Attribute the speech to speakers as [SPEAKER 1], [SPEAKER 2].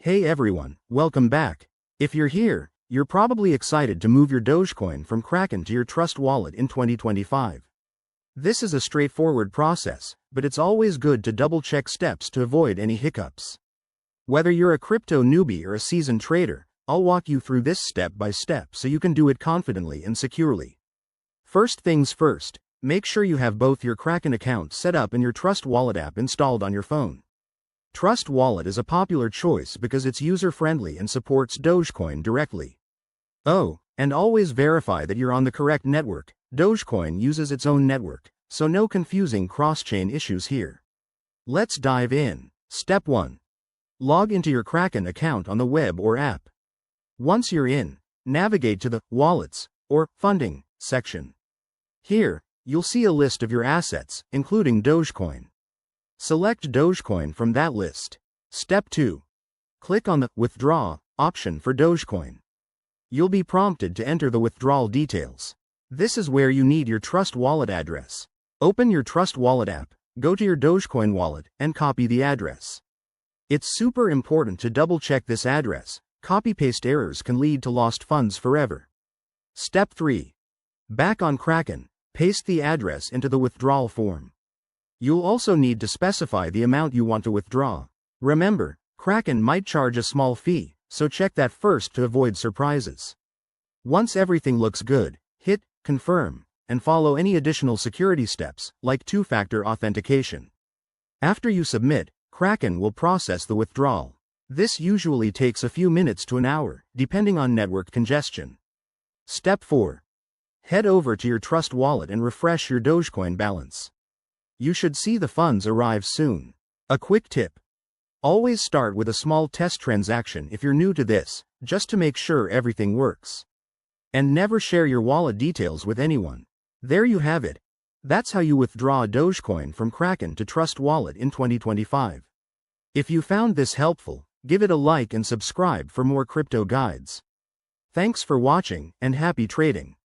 [SPEAKER 1] Hey everyone, welcome back. If you're here, you're probably excited to move your Dogecoin from Kraken to your Trust wallet in 2025. This is a straightforward process, but it's always good to double-check steps to avoid any hiccups. Whether you're a crypto newbie or a seasoned trader, I'll walk you through this step by step so you can do it confidently and securely. First things first, make sure you have both your Kraken account set up and your Trust wallet app installed on your phone. Trust Wallet is a popular choice because it's user-friendly and supports Dogecoin directly. Oh, and always verify that you're on the correct network. Dogecoin uses its own network, so no confusing cross-chain issues here. Let's dive in. Step 1. Log into your Kraken account on the web or app. Once you're in, navigate to the Wallets or Funding section. Here, you'll see a list of your assets, including Dogecoin. Select Dogecoin from that list. Step 2. Click on the Withdraw option for Dogecoin. You'll be prompted to enter the withdrawal details. This is where you need your Trust wallet address. Open your Trust wallet app, go to your Dogecoin wallet, and copy the address. It's super important to double-check this address. Copy-paste errors can lead to lost funds forever. Step 3. Back on Kraken, paste the address into the withdrawal form. You'll also need to specify the amount you want to withdraw. Remember, Kraken might charge a small fee, so check that first to avoid surprises. Once everything looks good, hit Confirm, and follow any additional security steps, like two-factor authentication. After you submit, Kraken will process the withdrawal. This usually takes a few minutes to an hour, depending on network congestion. Step 4. Head over to your Trust wallet and refresh your Dogecoin balance. You should see the funds arrive soon. A quick tip. Always start with a small test transaction if you're new to this, just to make sure everything works. And never share your wallet details with anyone. There you have it. That's how you withdraw Dogecoin from Kraken to Trust wallet in 2025. If you found this helpful, give it a like and subscribe for more crypto guides. Thanks for watching, and happy trading.